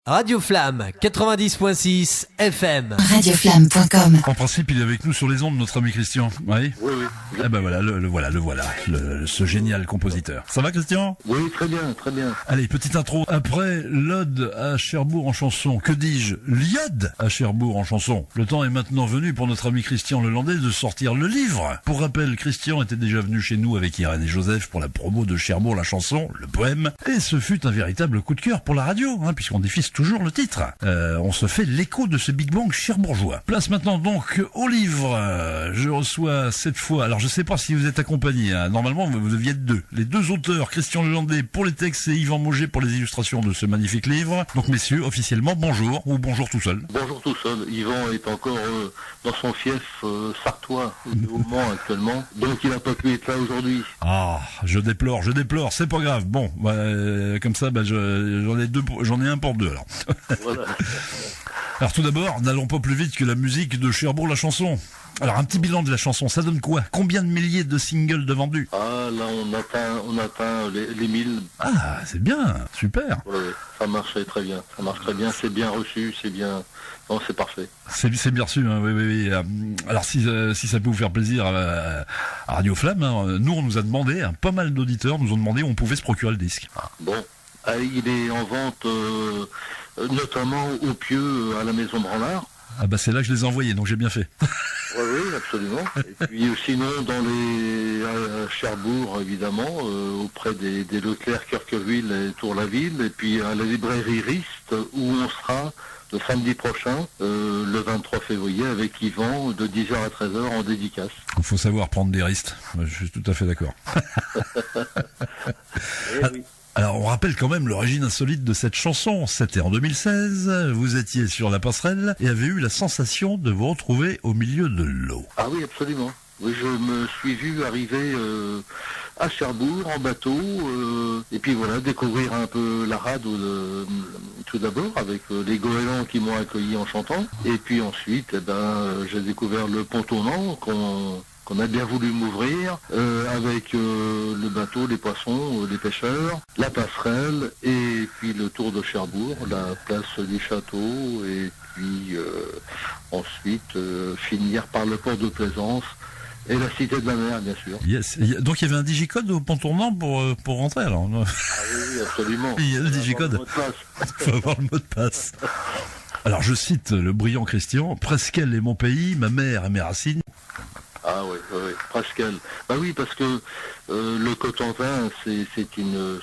Radio Flamme 90.6 FM. Radioflamme.com. En principe, il est avec nous sur les ondes, notre ami Christian. Oui. Oui. Eh ben voilà, le voilà, ce génial compositeur. Ça va, Christian? Oui, très bien. Allez, petite intro. Après l'Ode à Cherbourg en chanson, que dis-je? L'Iode à Cherbourg en chanson. Le temps est maintenant venu pour notre ami Christian Lelandais de sortir le livre. Pour rappel, Christian était déjà venu chez nous avec Irène et Joseph pour la promo de Cherbourg la chanson, le poème. Et ce fut un véritable coup de cœur pour la radio, puisqu'on diffuse toujours le titre. On se fait l'écho de ce Big Bang cherbourgeois. Place maintenant donc au livre. Je reçois cette fois, alors je sais pas si vous êtes accompagné, normalement vous deviez être deux. Les deux auteurs, Christian Lelandais pour les textes et Yvan Mauger pour les illustrations de ce magnifique livre. Donc messieurs, officiellement bonjour, ou bonjour tout seul. Bonjour tout seul. Yvan est encore dans son fief sartois au Mans actuellement, donc il n'a pas pu être là aujourd'hui. Ah, je déplore, c'est pas grave. Bon, comme ça, j'en ai un pour deux alors. Voilà. Alors tout d'abord, n'allons pas plus vite que la musique de Cherbourg la chanson. Alors un petit bilan de la chanson, ça donne quoi? Combien de milliers de singles de vendus? Ah là on atteint les 1000. Ah, c'est bien, super. Ouais, ça marche très bien, c'est bien reçu, c'est bien. Non, c'est parfait. C'est bien reçu, oui. Alors si ça peut vous faire plaisir à Radio Flamme, nous on nous a demandé, pas mal d'auditeurs nous ont demandé où on pouvait se procurer le disque. Bon, il est en vente notamment au Pieux à la Maison Branlard. Ah bah c'est là que je les ai envoyés, donc j'ai bien fait. Oui, absolument. Et puis sinon dans à Cherbourg évidemment, auprès des Leclerc, Kirqueville et Tour-la-Ville, et puis à la librairie Rist où on sera le samedi prochain, le 23 février, avec Yvan de 10h à 13h en dédicace. Il faut savoir prendre des risques, je suis tout à fait d'accord. Oui. Alors, on rappelle quand même l'origine insolite de cette chanson. C'était en 2016, vous étiez sur la passerelle et avez eu la sensation de vous retrouver au milieu de l'eau. Ah oui, absolument. Oui, je me suis vu arriver à Cherbourg en bateau, et puis voilà, découvrir un peu la rade tout d'abord, avec les goélands qui m'ont accueilli en chantant. Et puis ensuite, j'ai découvert le pont tournant qu'on a bien voulu m'ouvrir, avec le bateau, les poissons, les pêcheurs, la passerelle, et puis le tour de Cherbourg, la place du château, et puis ensuite finir par le port de Plaisance, et la cité de la mer, bien sûr. Yes. Donc il y avait un digicode au pont tournant pour rentrer alors? Ah oui, absolument. Il y a le digicode. Il faut avoir le mot de passe. Alors je cite le brillant Christian, Presqu'île est mon pays, ma mère et mes racines. Ah oui, Presqu'île. Bah oui, parce que le Cotentin, c'est une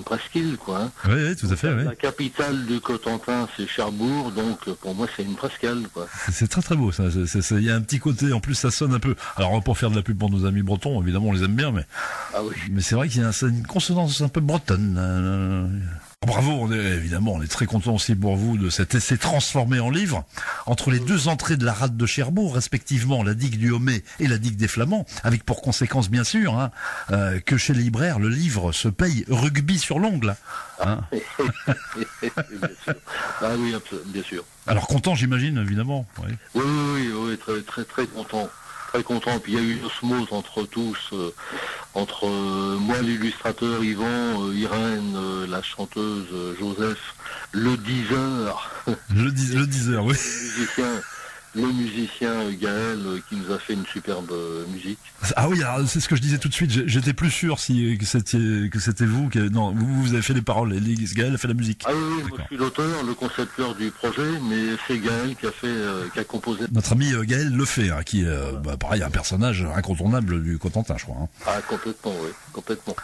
presqu'île, quoi. Oui, tout à fait. Oui. La capitale du Cotentin, c'est Cherbourg, donc pour moi, c'est une presqu'île, quoi. C'est très très beau, ça. Il y a un petit côté, en plus, ça sonne un peu. Alors, on va pas faire de la pub pour nos amis bretons, évidemment, on les aime bien, mais. Ah oui. Mais c'est vrai qu'il y a une consonance un peu bretonne. Bravo, on est très content aussi pour vous de cet essai transformé en livre. Entre les deux entrées de la rade de Cherbourg, respectivement la digue du Homais et la digue des Flamands, avec pour conséquence bien sûr que chez les libraires le livre se paye rugby sur l'ongle. Bien sûr. Ah oui, bien sûr. Alors content, j'imagine, évidemment. Oui. Oui, très très très content. Très content, puis il y a eu une osmose entre tous, entre moi l'illustrateur Yvan, Irène, la chanteuse Joseph, le diseur. Le diseur, oui. Le musicien Gaël qui nous a fait une superbe musique. Ah oui, alors c'est ce que je disais tout de suite, j'étais plus sûr que c'était vous, non, vous avez fait les paroles, et Gaël a fait la musique. Ah oui, moi je suis l'auteur, le concepteur du projet, mais c'est Gaël qui a composé. Notre ami Gaël Lefay, qui est pareil, un personnage incontournable du Cotentin, je crois. Ah complètement, oui, complètement.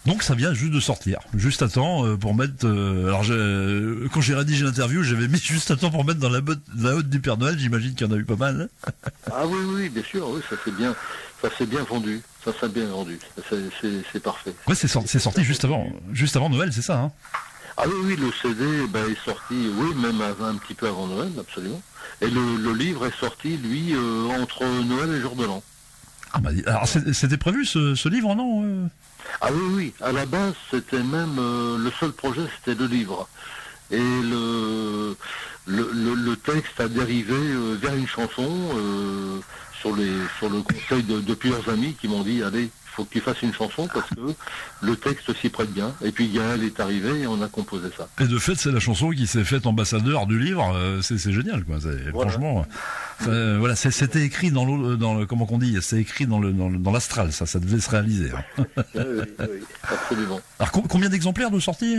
Donc ça vient juste de sortir, juste à temps pour mettre. Quand j'ai rédigé l'interview, j'avais mis juste à temps pour mettre dans la hotte du Père Noël. J'imagine qu'il y en a eu pas mal. Ah oui, bien sûr, oui, ça s'est bien vendu, c'est parfait. Ouais, c'est sorti juste avant Noël, c'est ça. Ah oui, le CD est sorti, oui, même un petit peu avant Noël, absolument. Et le livre est sorti, lui, entre Noël et Jour de l'An. Ah bah, alors c'était prévu ce livre, non Ah oui, à la base, c'était même le seul projet, c'était le livre. Et le texte a dérivé vers une chanson sur le conseil de plusieurs amis qui m'ont dit allez, il faut que tu fasses une chanson parce que le texte s'y prête bien. Et puis Gaël est arrivé et on a composé ça. Et de fait, c'est la chanson qui s'est faite ambassadeur du livre. C'est génial, quoi. Voilà. Franchement, voilà, c'était écrit dans le comment qu'on dit, c'est écrit dans l'astral. Ça devait se réaliser. Hein. Oui, absolument. Alors combien d'exemplaires de sortie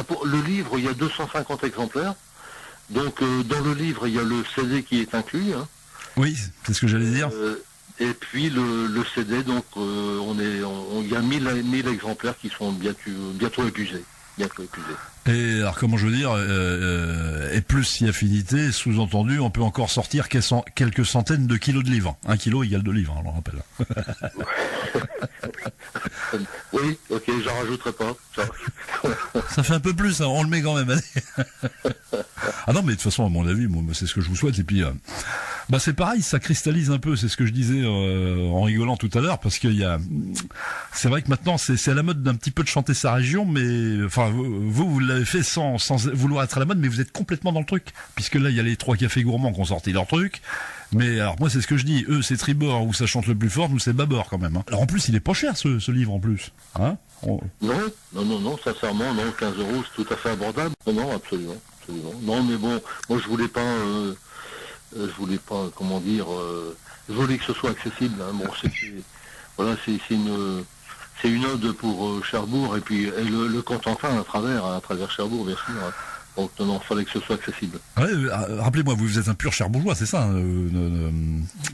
Pour le livre, il y a 250 exemplaires. Donc dans le livre, il y a le CD qui est inclus. Hein. Oui, c'est ce que j'allais dire. Et puis le CD, donc il y a 1000 exemplaires qui sont bientôt épuisés. Et alors comment je veux dire, et plus si affinité, sous-entendu, on peut encore sortir quelques centaines de kilos de livres. 1 kilo égale 2 livres, on le rappelle. Oui, ok, j'en rajouterai pas. Ça fait un peu plus, hein, on le met quand même. Ah non, mais de toute façon, à mon avis, moi, c'est ce que je vous souhaite. Et puis, c'est pareil, ça cristallise un peu. C'est ce que je disais en rigolant tout à l'heure, parce c'est vrai que maintenant, c'est à la mode d'un petit peu de chanter sa région, mais enfin, vous l'avez fait sans vouloir être à la mode, mais vous êtes complètement dans le truc, puisque là, il y a les 3 cafés gourmands qui ont sorti leur truc. Mais alors moi c'est ce que je dis, eux c'est Tribord où ça chante le plus fort, nous c'est Babord quand même. Hein. Alors en plus il est pas cher ce livre en plus. Hein Non, sincèrement, non, 15 €, c'est tout à fait abordable. Non, absolument. Non mais bon, moi je voulais pas, comment dire, je voulais que ce soit accessible. Hein. Bon, c'est une ode pour Cherbourg et puis le Cotentin à travers Cherbourg bien sûr. Hein. Donc non, il fallait que ce soit accessible. Ouais, rappelez-moi, vous êtes un pur Cherbourgeois, c'est ça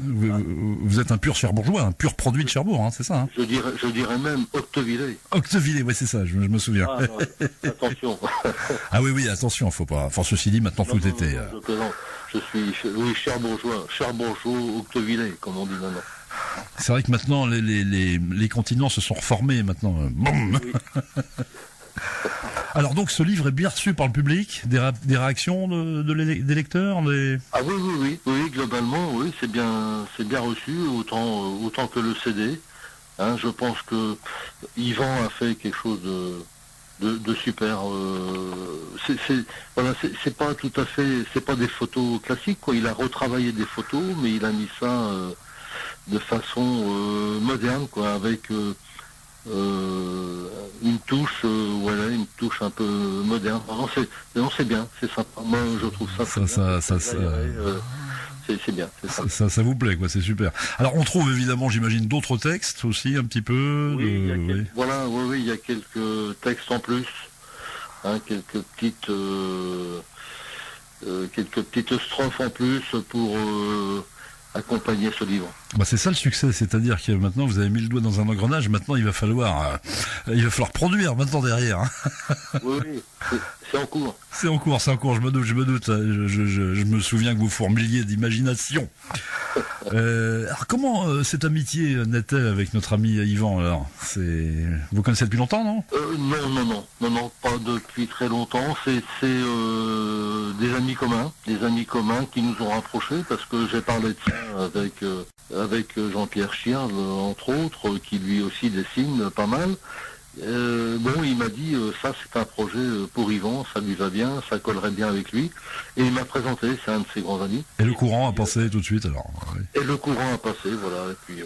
vous êtes un pur Cherbourgeois, un pur produit de Cherbourg, hein, c'est ça hein. Je dirais même Octevillers. Octevillers, ouais, c'est ça, je me souviens. Ah, non, attention. Ah oui, attention, faut pas. Enfin, ceci dit, maintenant tout était. Je plaisante. Je suis Cherbourgeois, Octevillers, comme on dit maintenant. C'est vrai que maintenant, les continents se sont reformés, maintenant. Boum. Oui. Alors donc ce livre est bien reçu par le public, des réactions des lecteurs, Ah oui, globalement oui, c'est bien reçu autant que le CD. Hein, je pense que Yvan a fait quelque chose de super. C'est pas tout à fait, c'est pas des photos classiques quoi. Il a retravaillé des photos, mais il a mis ça de façon moderne quoi, avec une touche un peu moderne. Non, c'est bien, c'est sympa. Moi, je trouve ça c'est bien. Ça vous plaît, quoi, c'est super. Alors, on trouve évidemment, j'imagine, d'autres textes aussi, un petit peu. Oui, il y a quelques textes en plus, hein, quelques petites strophes en plus pour accompagner ce livre. C'est ça le succès, c'est-à-dire que maintenant vous avez mis le doigt dans un engrenage, maintenant il va falloir produire maintenant derrière. Hein. Oui, c'est en cours. C'est en cours, je me doute. Je me souviens que vous fourmiliez d'imagination. Alors comment cette amitié naît-elle avec notre ami Yvan alors vous connaissez depuis longtemps, non? Non, pas depuis très longtemps. C'est des amis communs qui nous ont rapprochés parce que j'ai parlé de ça avec Jean-Pierre Chierve, entre autres, qui lui aussi dessine pas mal. Il m'a dit ça c'est un projet pour Yvan, ça lui va bien, ça collerait bien avec lui, et il m'a présenté, c'est un de ses grands amis. Et le courant a passé tout de suite alors. Oui. Et le courant a passé, voilà, et puis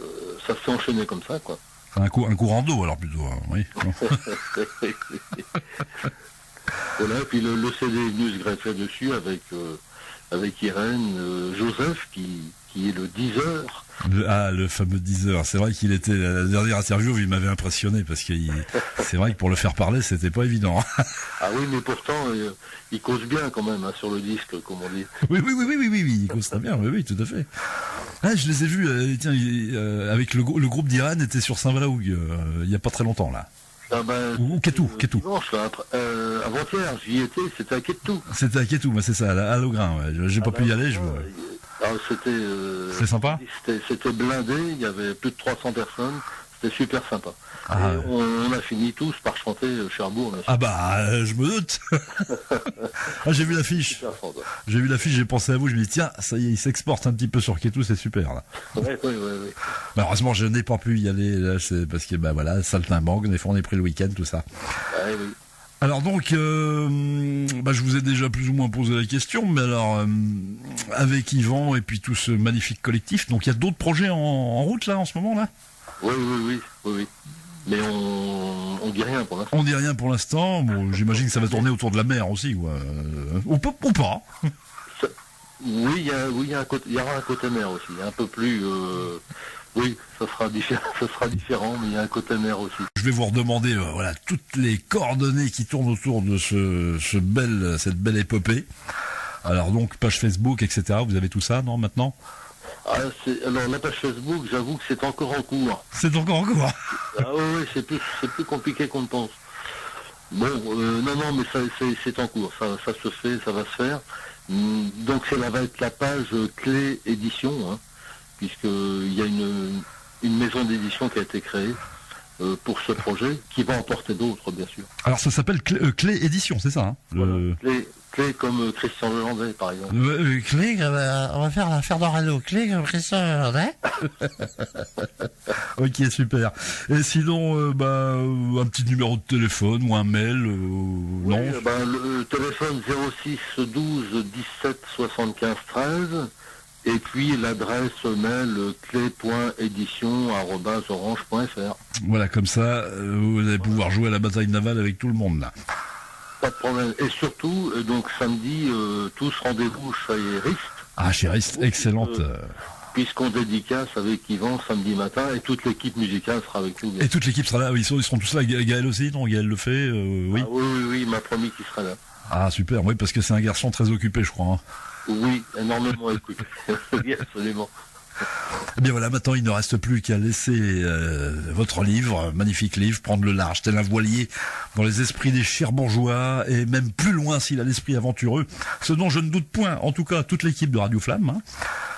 ça s'est enchaîné comme ça quoi. Un courant d'eau alors plutôt, hein, oui. Voilà, et puis le CD est venu se greffer dessus avec Irène, Joseph qui est le 10h. Le fameux 10h. C'est vrai qu'il était la dernière interview, il m'avait impressionné parce que c'est vrai que pour le faire parler, c'était pas évident. Ah oui, mais pourtant, il cause bien quand même hein, sur le disque, comme on dit. Oui, il cause très bien. Oui, tout à fait. Ah, je les ai vus. Avec le groupe d'Irène était sur Saint-Valahougue il y a pas très longtemps là. Ou Kétou. Avant-hier, j'y étais, c'était à Kétou. C'était à Kétou, c'est ça, à Laugrain. Ouais. J'ai pas pu y aller. C'était sympa. C'était blindé, il y avait plus de 300 personnes, c'était super sympa. On a fini tous par chanter Cherbourg. Je me doute. J'ai vu l'affiche. J'ai pensé à vous, je me dis tiens, ça y est, il s'exporte un petit peu sur Kétou, c'est super là. Oui. Heureusement, je n'ai pas pu y aller là, c'est parce que saltimbanque, des fois on est pris le week-end, tout ça. Oui. Alors donc, je vous ai déjà plus ou moins posé la question, mais alors avec Yvan et puis tout ce magnifique collectif, donc il y a d'autres projets en route là en ce moment là? Oui. Mais on dit rien pour l'instant. On dit rien pour l'instant. Bon, j'imagine que ça va tourner autour de la mer aussi, quoi. Ou pas. Oui, il y aura un côté mer aussi, un peu plus. Oui, ça sera différent, mais il y a un côté mer aussi. Je vais vous redemander, toutes les coordonnées qui tournent autour de cette belle épopée. Alors donc page Facebook, etc. Vous avez tout ça, non, maintenant? Alors la page Facebook, j'avoue que c'est encore en cours. C'est encore en cours. Oui, c'est plus compliqué qu'on ne pense. Bon, non, mais c'est en cours, ça se fait, ça va se faire. Donc ça va être la page Clé Édition, hein, puisqu'il y a une maison d'édition qui a été créée pour ce projet, qui va en porter d'autres, bien sûr. Alors ça s'appelle Clé Édition, c'est ça, hein, voilà. Clé comme Christian Lelandais, par exemple. Clé, on va faire l'affaire d'Orano. Clé comme Christian Lelandais. Ok, super. Et sinon, un petit numéro de téléphone ou un mail, non? Le téléphone 06 12 17 75 13. Et puis l'adresse mail clé.édition@orange.fr. Voilà, comme ça, vous allez pouvoir jouer à la bataille navale avec tout le monde là. Pas de problème. Et surtout, donc samedi, tous rendez-vous chez Rist. Ah, chez Rist, excellente. Puisqu'on dédicace avec Yvan samedi matin et toute l'équipe musicale sera avec nous. Et toute l'équipe sera là, oui, ils seront tous là. Gaël aussi, non? Gaël le fait, oui. Ah, oui, il m'a promis qu'il sera là. Ah, super, oui, parce que c'est un garçon très occupé, je crois. Hein. Oui, énormément occupé. Oui, absolument. Eh bien voilà, maintenant il ne reste plus qu'à laisser votre livre, magnifique livre, prendre le large, tel un voilier dans les esprits des Cherbourgeois et même plus loin s'il a l'esprit aventureux, ce dont je ne doute point, en tout cas toute l'équipe de Radio Flamme, hein,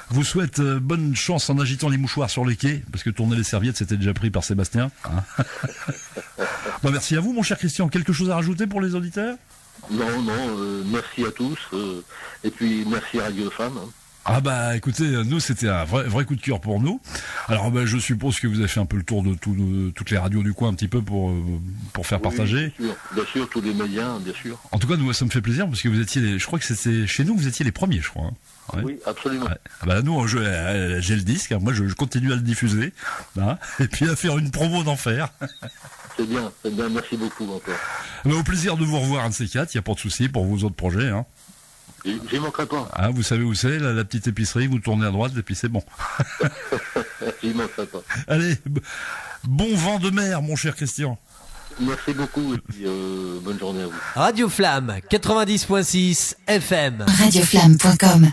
vous souhaite bonne chance en agitant les mouchoirs sur les quais, parce que tourner les serviettes c'était déjà pris par Sébastien. Hein. Merci à vous mon cher Christian, quelque chose à rajouter pour les auditeurs? Non, merci à tous, et puis merci à Radio Flamme. Hein. Ah écoutez, nous c'était un vrai coup de cœur pour nous. Alors je suppose que vous avez fait un peu le tour de toutes les radios du coin un petit peu pour faire partager. Bien sûr, tous les médias, bien sûr. En tout cas, nous ça me fait plaisir parce que vous étiez, je crois que c'était chez nous, vous étiez les premiers, je crois. Hein. Ouais. Oui, absolument. Ouais. Nous, j'ai le disque, hein, moi je continue à le diffuser, hein, et puis à faire une promo d'enfer. C'est bien, merci beaucoup encore. Au plaisir de vous revoir un de ces quatre, il n'y a pas de souci pour vos autres projets. Hein. J'y manquerai pas. Ah, vous savez où c'est, la petite épicerie, vous tournez à droite et puis c'est bon. J'y manquerai pas. Allez, bon vent de mer, mon cher Christian. Merci beaucoup et puis bonne journée à vous. Radio Flamme 90.6 FM. Radioflamme.com